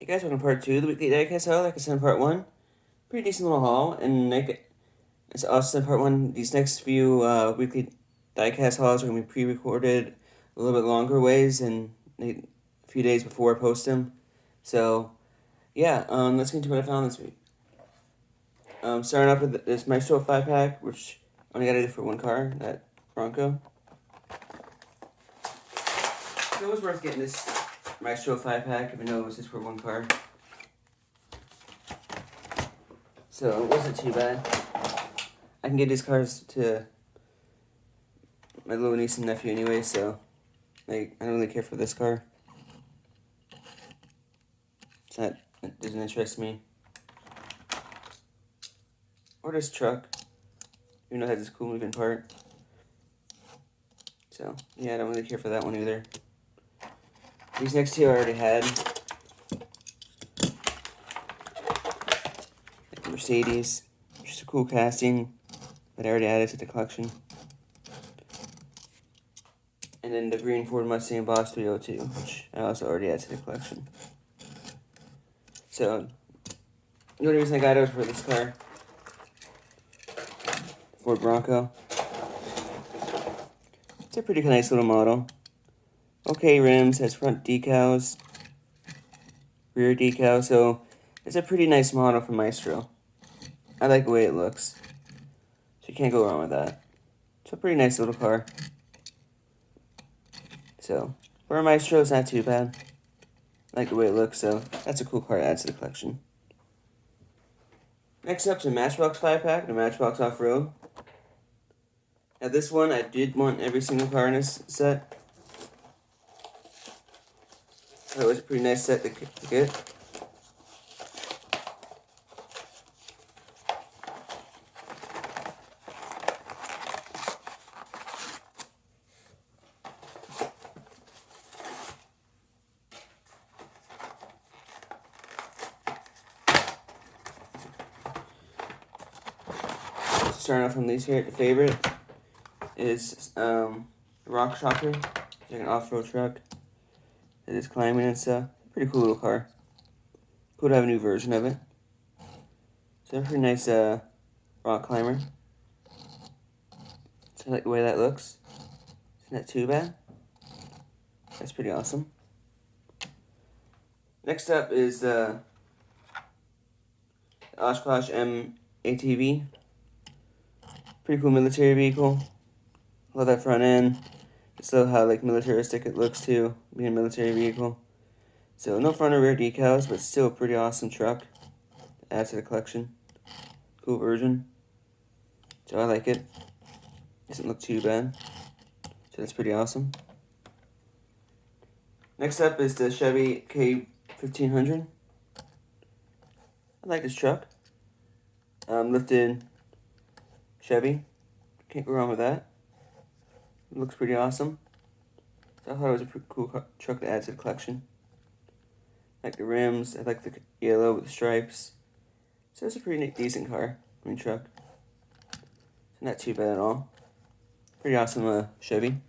guys, welcome to part 2 of the weekly diecast haul. Like I said in part 1, pretty decent little haul. And like as also in part 1, these next few weekly diecast hauls are going to be pre-recorded a little bit longer ways and a few days before I post them. So yeah, let's get into what I found this week. Starting off with this Maisto 5-pack, which I only got it for one car, that Bronco. So it was worth getting this Maestro 5-pack, even though it was just for one car. So it wasn't too bad. I can get these cars to my little niece and nephew anyway, so like I don't really care for this car. That doesn't interest me. Or this truck. Even though it has this cool moving part. So yeah, I don't really care for that one either. These next two I already had. Mercedes, just a cool casting that I already added to the collection. And then the green Ford Mustang Boss 302, which I also already added to the collection. So, the only reason I got it was for this car. Ford Bronco. It's a pretty nice little model. Okay rims, has front decals, rear decals, so it's a pretty nice model from Maestro. I like the way it looks, so you can't go wrong with that. It's a pretty nice little car. So, for a Maestro, it's not too bad. I like the way it looks, so that's a cool car to add to the collection. Next up is a Matchbox 5-pack, the Matchbox Off-Road. Now this one, I did want every single car in this set. So it was a pretty nice set to get. Starting off from these here, the favorite is Rock Shocker. It's like an off-road truck that is climbing and stuff. Pretty cool little car. Cool to have a new version of it. So a pretty nice rock climber. So I like the way that looks. Isn't that too bad? That's pretty awesome. Next up is the Oshkosh M ATV. Pretty cool military vehicle. Love that front end. Just love how like militaristic it looks too, being a military vehicle. So no front or rear decals, but still a pretty awesome truck to add to the collection. Cool version. So I like it. Doesn't look too bad. So that's pretty awesome. Next up is the Chevy K1500. I like this truck. Lifted Chevy. Can't go wrong with that. It looks pretty awesome. So I thought it was a pretty cool truck to add to the collection. I like the rims. I like the yellow with the stripes. So it's a pretty decent car. I mean truck. It's not too bad at all. Pretty awesome Chevy.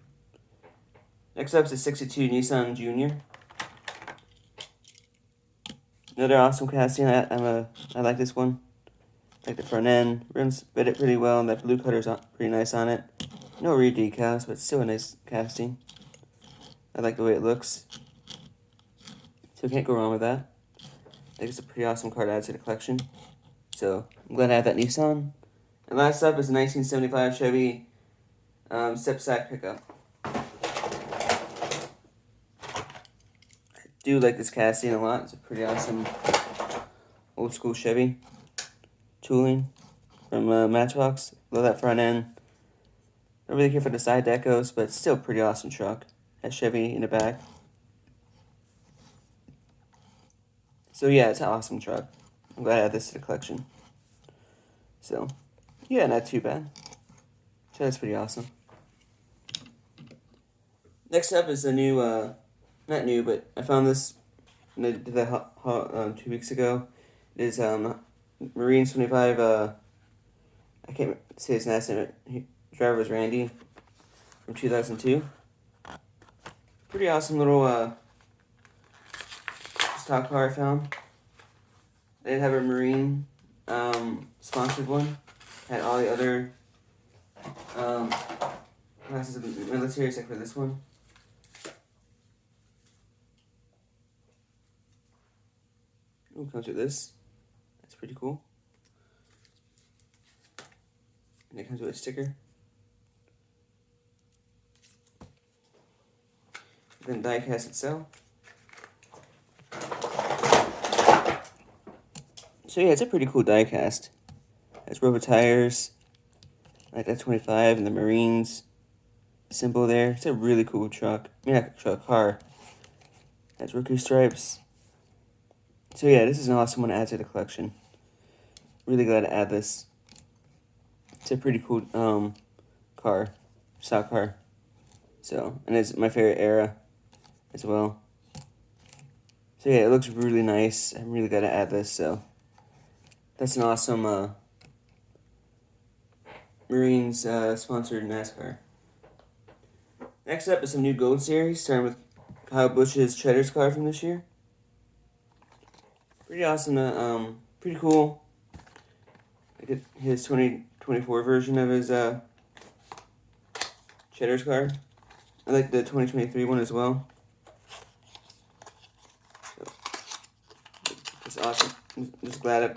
Next up is the 62 Nissan Junior. Another awesome casting. I like this one. I like the front end. Rims fit it pretty well. That blue cutter's pretty nice on it. No rear decals, but still a nice casting. I like the way it looks. So can't go wrong with that. I think it's a pretty awesome car to add to the collection. So I'm glad I have that Nissan. And last up is a 1975 Chevy step sack pickup. I do like this casting a lot. It's a pretty awesome old school Chevy tooling from Matchbox. Love that front end. Don't really care for the side decos, but it's still a pretty awesome truck. Has Chevy in the back. So yeah, it's an awesome truck. I'm glad I added this to the collection. So yeah, not too bad. So that's pretty awesome. Next up is a new, not new, but I found this when I did that 2 weeks ago. It is Marines 25, I can't say his last name, driver was Randy from 2002. Pretty awesome little stock car I found. They did have a Marine sponsored one. Had all the other classes of the military except for this one. Ooh, comes with this. That's pretty cool. And it comes with a sticker. Then diecast itself. So yeah, it's a pretty cool diecast. Has rubber tires, like that 25 and the Marines symbol there. It's a really cool truck. I mean, not truck, car. Has rookie stripes. So yeah, this is an awesome one to add to the collection. Really glad to add this. It's a pretty cool car, stock car. So, and it's my favorite era as well. So yeah, it looks really nice. I'm really glad to add this. So that's an awesome Marines sponsored NASCAR. Next up is some new Gold Series, starting with Kyle Busch's Cheddar's car from this year. Pretty awesome, pretty cool. I get his 2024 version of his Cheddar's car. I like the 2023 one as well. So, it's awesome. I'm just glad I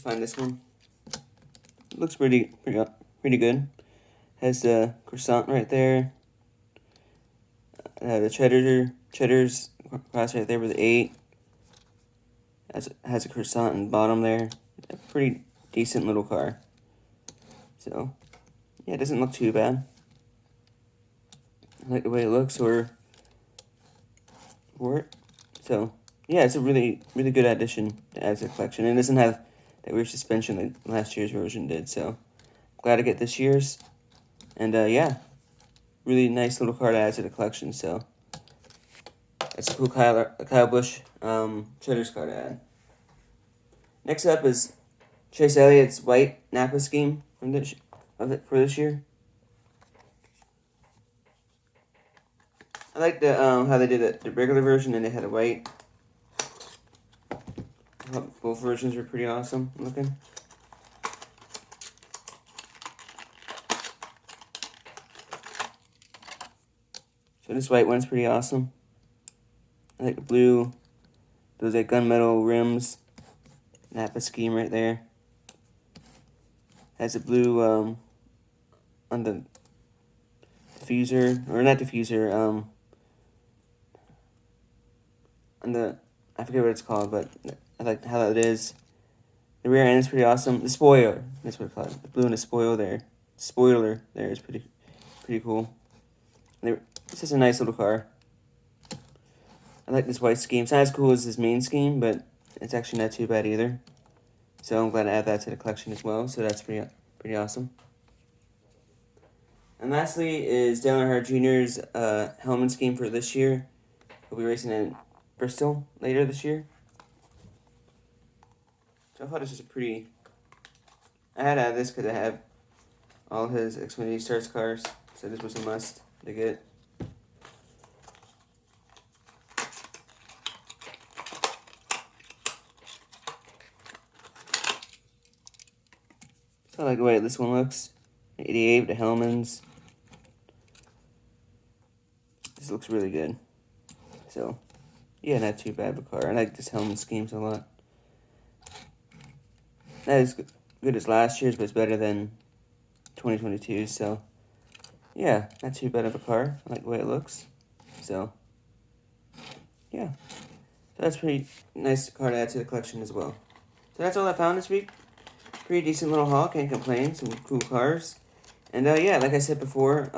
find this one. It looks pretty good. Has the croissant right there. The Cheddar's cross right there with the 8. Has a croissant in the bottom there. A pretty decent little car. So, yeah, it doesn't look too bad. I like the way it looks for it. So, yeah, it's a really good addition to add to the collection. And it doesn't have that weird suspension like last year's version did. So, glad to get this year's. And, yeah, really nice little car to add to the collection. So, that's a cool Kyle Busch Cheddar's car to add. Next up is Chase Elliott's white Napa scheme for this year. I like the how they did the regular version and they had a white. I thought both versions were pretty awesome looking. So this white one's pretty awesome. I like the blue, those like gunmetal rims, Napa scheme right there. Has a blue on the diffuser, or not diffuser, on the, I forget what it's called, but I like how that is. The rear end is pretty awesome. The spoiler, that's what it's called. The blue and the spoiler there is pretty cool. It's just a nice little car. I like this white scheme. It's not as cool as his main scheme, but it's actually not too bad either. So I'm glad to add that to the collection as well. So that's pretty awesome. And lastly is Dale Earnhardt Jr.'s helmet scheme for this year. He'll be racing in Bristol later this year. So I thought this was a pretty... I had to add this because I have all his Xfinity Stars cars. So this was a must to get. I like the way this one looks. 88 with the Hellmans. This looks really good. So, yeah, not too bad of a car. I like this Hellman schemes a lot. Not as good as last year's, but it's better than 2022. So, yeah, not too bad of a car. I like the way it looks. So, yeah. So that's pretty nice car to add to the collection as well. So that's all I found this week. Pretty decent little haul, can't complain. Some cool cars. And yeah, like I said before,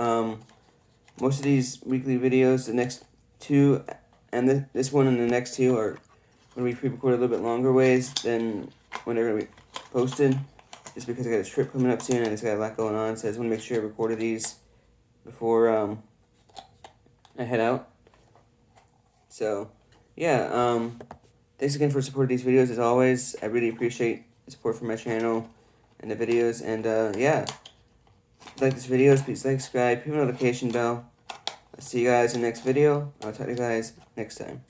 most of these weekly videos, the next two, and this one and the next two are going to be pre-recorded a little bit longer ways than when they're going to be posted. Just because I got a trip coming up soon and I just got a lot going on. So I just want to make sure I recorded these before I head out. So, yeah, thanks again for supporting these videos as always. I really appreciate support for my channel and the videos, and yeah, if you like this video, please like, subscribe, hit the notification bell. I'll see you guys in the next video. I'll talk to you guys next time.